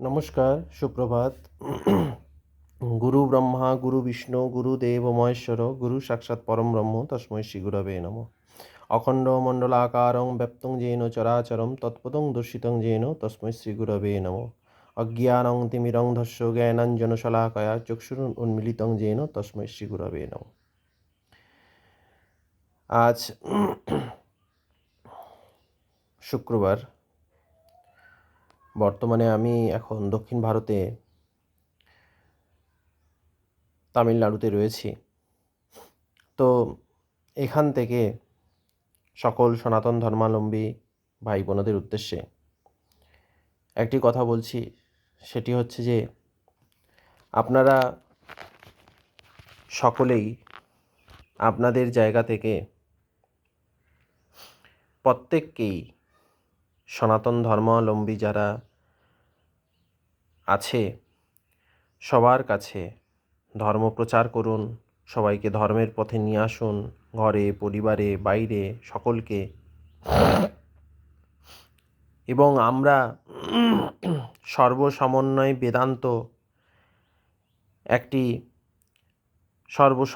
নমস্কার, সুপ্রভাত। গুরু ব্রহ্মা, গুরু বিষ্ণু, গুরুদেব মহেশ্বর, গুরু সাক্ষাৎ পরম ব্রহ্ম তস্मै শ্রী গুরবে নমঃ। অখণ্ড মণ্ডলাকারং ব্যপ্তং যেন চরাচরম তৎপদং দর্শিতং যেন তস্मै শ্রী গুরবে নমঃ। অজ্ঞানং তিমিরন্ধস্য জ্ঞানাঞ্জনশলাকয়া চক্ষুরুন্মিলিতং যেন তস্मै শ্রী গুরবে নমঃ। আজ শুক্রবার। বর্তমানে আমি এখন দক্ষিণ ভারতে তামিলনাড়ুতে রয়েছি। তো এখান থেকে সকল সনাতন ধর্মাবলম্বী ভাই বোনদের উদ্দেশ্যে একটি কথা বলছি, সেটি হচ্ছে যে আপনারা সকলেই আপনাদের জায়গা থেকে প্রত্যেককেই সনাতন ধর্মাবলম্বী যারা আছে সবার কাছে ধর্ম প্রচার করুন, সবাইকে ধর্মের পথে নিয়ে আসুন, ঘরে পরিবারে বাইরে সকলকে। এবং আমরা সর্বসমন্বয় বেদান্ত একটি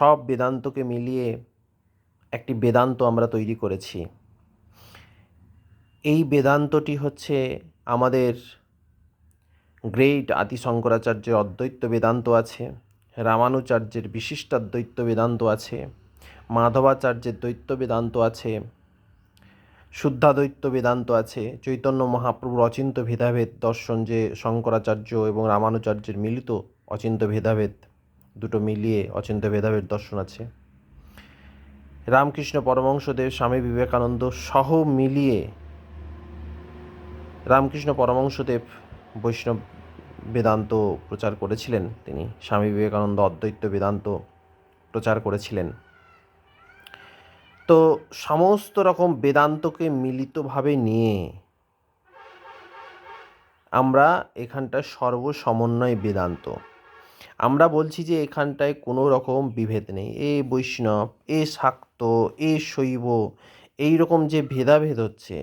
সব বেদান্তকে মিলিয়ে একটি বেদান্ত আমরা তৈরি করেছি। এই বেদান্তটি হচ্ছে আমাদের গ্রেট আদি শঙ্করাচার্যের অদ্বৈত বেদান্ত আছে, রামানুচার্যের বিশিষ্টাদ্বৈত বেদান্ত আছে, মাধবাচার্যের দ্বৈত বেদান্ত আছে, শুদ্ধাদ্বৈত বেদান্ত আছে, চৈতন্য মহাপ্রভুর অচিন্ত ভেদাভেদ দর্শন যে শঙ্করাচার্য এবং রামানুচার্যের মিলিত অচিন্ত ভেদাভেদ, দুটো মিলিয়ে অচিন্ত ভেদাভেদ দর্শন আছে। রামকৃষ্ণ পরমহংসদেব স্বামী বিবেকানন্দ সহ মিলিয়ে রামকৃষ্ণ পরমহংসদেব বৈষ্ণব বেদান্ত প্রচার করেছিলেন, তিনি স্বামী বিবেকানন্দ অদ্বৈত বেদান্ত প্রচার করেছিলেন। তো সমস্ত রকম বেদান্তকে মিলিতভাবে নিয়ে আমরা এখানটায় সর্বসমন্বয় বেদান্ত। আমরা বলছি যে এখানটায় কোনো রকম বিভেদ নেই, এ বৈষ্ণব, এ শাক্ত, এ শৈব, এই রকম যে ভেদাভেদ হচ্ছে,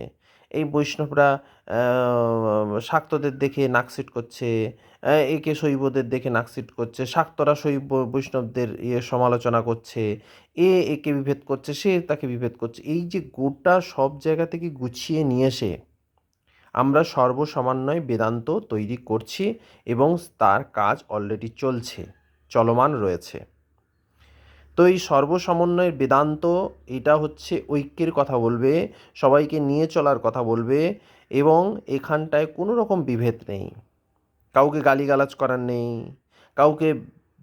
এই বৈষ্ণবরা শাক্তদের দেখে নাকসিট করছে, একে শৈবদের দেখে নাকসিট করছে, শাক্তরা শৈব বৈষ্ণবদের সমালোচনা করছে, একে বিভেদ করছে, সে তাকে বিভেদ করছে, এই যে গোটা সব জায়গা থেকে গুছিয়ে নিয়ে এসে আমরা সর্বসমন্বয় বেদান্ত তৈরি করছি এবং তার কাজ অলরেডি চলছে, চলমান রয়েছে। তো এই সর্বসমন্বয়ের বেদান্ত এটা হচ্ছে ঐক্যের কথা বলবে, সবাইকে নিয়ে চলার কথা বলবে, এবং এখানটায় কোনো রকম বিভেদ নেই, কাউকে গালিগালাজ করার নেই, কাউকে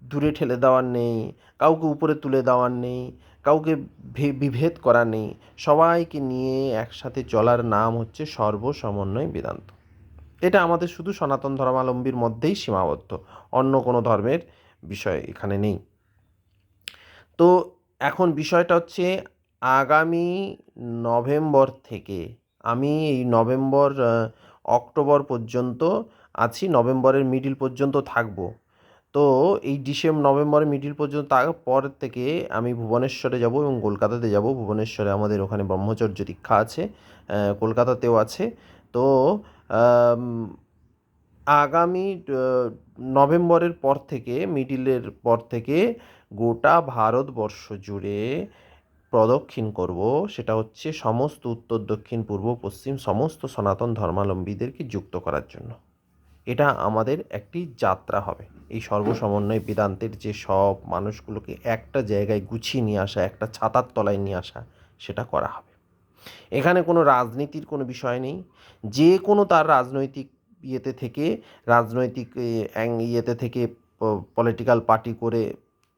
দূরে ঠেলে দেওয়ার নেই, কাউকে উপরে তুলে দেওয়ার নেই, কাউকে বিভেদ করা নেই, সবাইকে নিয়ে একসাথে চলার নাম হচ্ছে সর্বসমন্বয় বেদান্ত। এটা আমাদের শুধু সনাতন ধর্মাবলম্বীর মধ্যেই সীমাবদ্ধ, অন্য কোনো ধর্মের বিষয় এখানে নেই। তো এখন বিষয়টা হচ্ছে আগামী নভেম্বর থেকে আমি এই অক্টোবর পর্যন্ত আছি, নভেম্বরের মিডিল পর্যন্ত থাকব। তো এই নভেম্বরের মিডিল পর্যন্ত পর থেকে আমি ভুবনেশ্বরে যাব এবং কলকাতাতে যাব। ভুবনেশ্বরে আমাদের ওখানে ব্রহ্মচর্য দীক্ষা আছে, কলকাতাতেও আছে। তো আগামী নভেম্বরের পর থেকে, মিডিলের পর থেকে গোটা ভারতবর্ষ জুড়ে প্রদক্ষিণ করব। সেটা হচ্ছে সমস্ত উত্তর দক্ষিণ পূর্ব পশ্চিম সমস্ত সনাতন ধর্মাবলম্বীদেরকে যুক্ত করার জন্য। এটা আমাদের একটি যাত্রা হবে, এই সর্বসমন্বয় বেদান্তের যে সব মানুষগুলোকে একটা জায়গায় গুছিয়ে নিয়ে আসা, একটা ছাতার তলায় নিয়ে আসা, সেটা করা হবে। এখানে কোনো রাজনীতির কোনো বিষয় নেই। যে কোনো তার রাজনৈতিক ইয়েতে থেকে পলিটিক্যাল পার্টি করে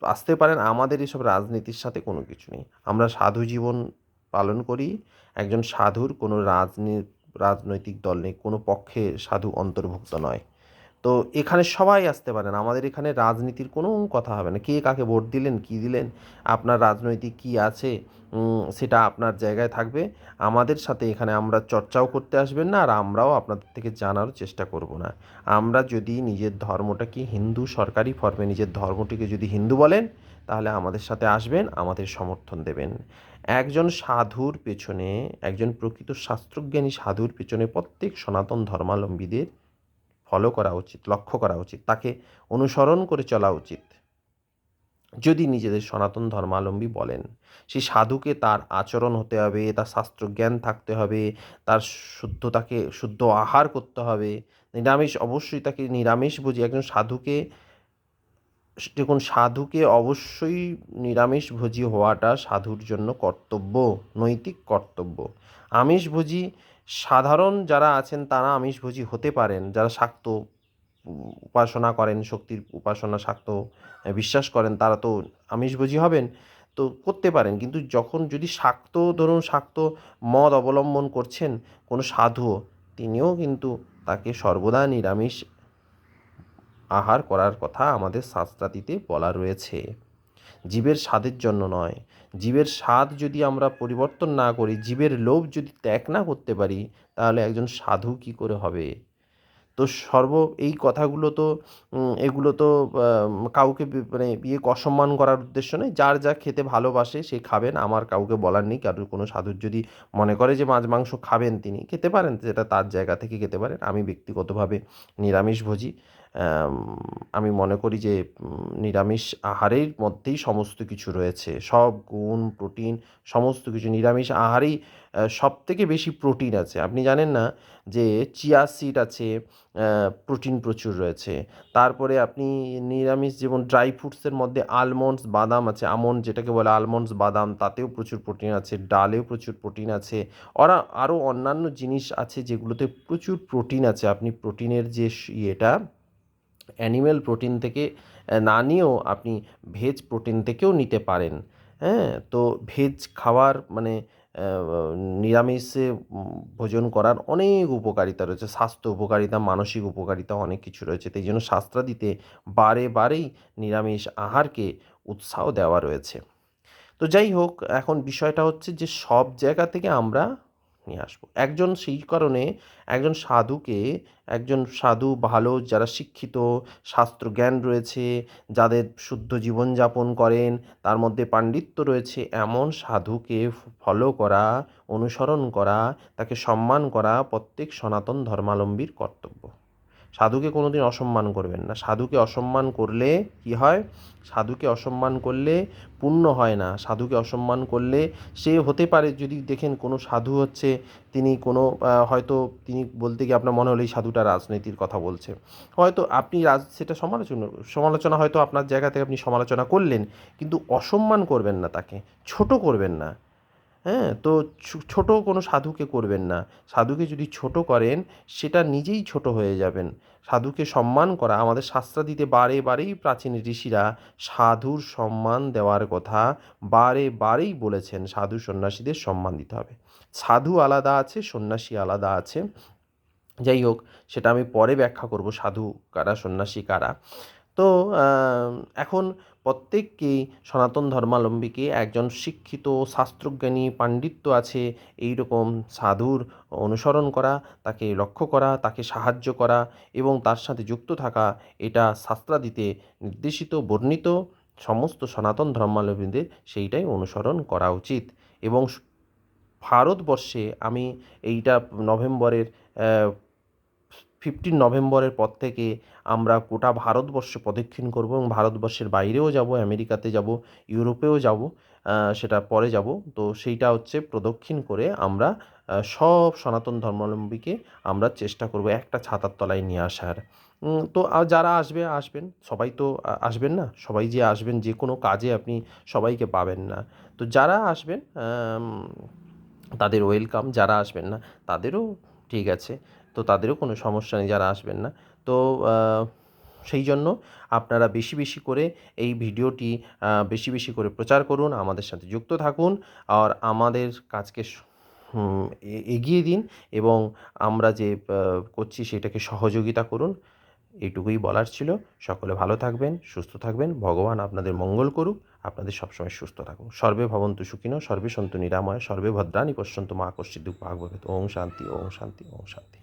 আসতে পারেন। আমাদের এসব রাজনীতির সাথে কোনো কিছু নেই। আমরা সাধু জীবন পালন করি। একজন সাধুর কোনো রাজনৈতিক দল নেই, কোনো পক্ষে সাধু অন্তর্ভুক্ত নয়। তো এখানে সবাই আসতে পারেন, আমাদের এখানে রাজনীতির কোনো কথা হবে না। কে কাকে ভোট দিলেন, কী দিলেন, আপনার রাজনৈতিক কী আছে সেটা আপনার জায়গায় থাকবে। আমাদের সাথে এখানে আমরা চর্চাও করতে আসবেন না, আর আমরাও আপনাদের থেকে জানার চেষ্টা করব না। আমরা যদি নিজের ধর্মটাকে হিন্দু সরকারি ফর্মে নিজের ধর্মটিকে যদি হিন্দু বলেন, তাহলে আমাদের সাথে আসবেন, আমাদের সমর্থন দেবেন। একজন সাধুর পেছনে, একজন প্রকৃত শাস্ত্রজ্ঞানী সাধুর পেছনে প্রত্যেক সনাতন ধর্মাবলম্বীদের ফলো করা উচিত, লক্ষ্য করা উচিত, তাকে অনুসরণ করে চলা উচিত। যদি নিজেদের সনাতন ধর্মাবলম্বী বলেন, সেই সাধুকে তার আচরণ হতে হবে, তার শাস্ত্রজ্ঞান থাকতে হবে, তার শুদ্ধ আহার করতে হবে। নিরামিষ অবশ্যই, তাকে নিরামিষভোজী একজন সাধুকে, দেখুন সাধুকে অবশ্যই নিরামিষভোজী হওয়াটা সাধুর জন্য কর্তব্য, নৈতিক কর্তব্য। আমিষভোজী সাধারণ যারা আছেন তারা আমিষভোজী হতে পারেন, যারা শাক্ত উপাসনা করেন, শক্তির উপাসনা শাক্ত বিশ্বাস করেন, তারা তো আমিষভোজী হবেন, তো করতে পারেন। কিন্তু যখন যদি শাক্ত, ধরুন শাক্ত মত অবলম্বন করছেন কোনো সাধুও, তিনিও কিন্তু তাকে সর্বদা নিরামিষ আহার করার কথা আমাদের শাস্ত্রাদিতে বলা রয়েছে। জীবের স্বাদের জন্য নয়। জীবের স্বাদ যদি আমরা পরিবর্তন না করি, জীবের লোভ যদি ত্যাগ না করতে পারি, তাহলে একজন সাধু কী করে হবে? তো এই কথাগুলো তো এগুলো তো কাউকে মানে অসম্মান করার উদ্দেশ্য নয়। যার যা খেতে ভালোবাসে সে খাবেন, আমার কাউকে বলার নেই। কারোর কোনো সাধুর যদি মনে করে যে মাছ মাংস খাবেন, তিনি খেতে পারেন, সেটা তার জায়গা থেকে খেতে পারেন। আমি ব্যক্তিগতভাবে নিরামিষভোজী। আমি মনে করি যে নিরামিষ আহারের মধ্যেই সমস্ত কিছু রয়েছে, সব গুণ, প্রোটিন সমস্ত কিছু নিরামিষ আহারেই সবথেকে বেশি প্রোটিন আছে। আপনি জানেন না যে চিয়া সিড আছে, প্রোটিন প্রচুর রয়েছে। তারপরে আপনি নিরামিষ যেমন ড্রাই ফ্রুটসের মধ্যে আলমন্ডস, বাদাম আছে, আমন্ড যেটাকে বলে আলমন্ডস, বাদাম, তাতেও প্রচুর প্রোটিন আছে, ডালেও প্রচুর প্রোটিন আছে। আরও অন্যান্য জিনিস আছে যেগুলোতে প্রচুর প্রোটিন আছে। আপনি প্রোটিনের যে ইয়েটা অ্যানিম্যাল প্রোটিন থেকে না নিয়েও আপনি ভেজ প্রোটিন থেকেও নিতে পারেন। হ্যাঁ, তো ভেজ খাওয়ার মানে নিরামিষে ভোজন করার অনেক উপকারিতা রয়েছে, স্বাস্থ্য উপকারিতা, মানসিক উপকারিতা, অনেক কিছু রয়েছে। তাই জন্য শাস্ত্রাদিতে বারেই নিরামিষ আহারকে উৎসাহ দেওয়া রয়েছে। তো যাই হোক, এখন বিষয়টা হচ্ছে যে সব জায়গা থেকে আমরা নিয়ে আসবো একজন, সেই কারণে একজন সাধুকে, একজন সাধু ভালো, যারা শিক্ষিত, শাস্ত্রজ্ঞান রয়েছে, যাদের শুদ্ধ জীবনযাপন করেন, তার মধ্যে পাণ্ডিত্য রয়েছে, এমন সাধুকে ফলো করা, অনুসরণ করা, তাকে সম্মান করা প্রত্যেক সনাতন ধর্মাবলম্বীর কর্তব্য। সাধুকে কোনো দিন অসম্মান করবেন না। সাধুকে অসম্মান করলে কি হয়? সাধুকে অসম্মান করলে পুণ্য হয় না। সাধুকে অসম্মান করলে সে হতে পারে, যদি দেখেন কোনো সাধু হচ্ছে, তিনি কোনো হয়তো তিনি বলতে গিয়ে আপনার মনে হলো এই সাধুটা রাজনীতির কথা বলছে। হয়তো আপনি সেটা সমালোচনা হয়তো আপনার জায়গা থেকে আপনি সমালোচনা করলেন, কিন্তু অসম্মান করবেন না তাকে, ছোট করবেন না। হ্যাঁ, তো ছোট কোনো সাধুকে করবেন না। সাধুকে যদি ছোট করেন, সেটা নিজেই ছোট হয়ে যাবেন। সাধুকে সম্মান করা, আমাদের শাস্ত্রাদিতে বারেই প্রাচীন ঋষিরা সাধুর সম্মান দেওয়ার কথা বারেই বলেছেন। সাধু সন্ন্যাসীদের সম্মান দিতে হবে। সাধু আলাদা আছে, সন্ন্যাসী আলাদা আছে। যাই হোক, সেটা আমি পরে ব্যাখ্যা করব, সাধু কারা, সন্ন্যাসী কারা। তো এখন প্রত্যেককেই, সনাতন ধর্মাবলম্বীকে, একজন শিক্ষিত, শাস্ত্রজ্ঞানী, পাণ্ডিত্য আছে এইরকম সাধুর অনুসরণ করা, তাকে লক্ষ্য করা, তাকে সাহায্য করা এবং তার সাথে যুক্ত থাকা, এটা শাস্ত্রাদিতে নির্দেশিত, বর্ণিত। সমস্ত সনাতন ধর্মাবলম্বীদের সেইটাই অনুসরণ করা উচিত। এবং ভারতবর্ষে আমি এইটা নভেম্বরের 15 নভেম্বরের পর থেকে আমরা গোটা ভারতবর্ষে প্রদক্ষিণ করব এবং ভারতবর্ষের বাইরেও যাব, আমেরিকাতে যাব, ইউরোপেও যাব, সেটা পরে যাব। তো সেইটা হচ্ছে প্রদক্ষিণ করে আমরা সব সনাতন ধর্মাবলম্বীকে আমরা চেষ্টা করব একটা ছাতার তলায় নিয়ে আসার। তো যারা আসবেন, সবাই তো আসবেন না, সবাই যে আসবেন যে কোনো কাজে আপনি সবাইকে পাবেন না। তো যারা আসবেন তাদের ওয়েলকাম, যারা আসবেন না তাদেরও ঠিক আছে, তো তাদেরও কোনো সমস্যা নেই যারা আসবেন না। তো সেই জন্য আপনারা বেশি করে এই ভিডিওটি বেশি করে প্রচার করুন, আমাদের সাথে যুক্ত থাকুন, আর আমাদের কাজকে এগিয়ে দিন এবং আমরা যে করছি সেটাকে সহযোগিতা করুন। এইটুকুই বলার ছিল। সকলে ভালো থাকবেন, সুস্থ থাকবেন, ভগবান আপনাদের মঙ্গল করুক, আপনাদের সবসময় সুস্থ থাকুন। সর্বে ভবন্তু সুখিনঃ, সর্বে সন্তু নিরাময়, সর্বে ভদ্রাণি পশ্যন্তু মা কশ্চিৎ দুঃখভাগ্ ভবেৎ। ওম শান্তি, ওম শান্তি, ওম শান্তি।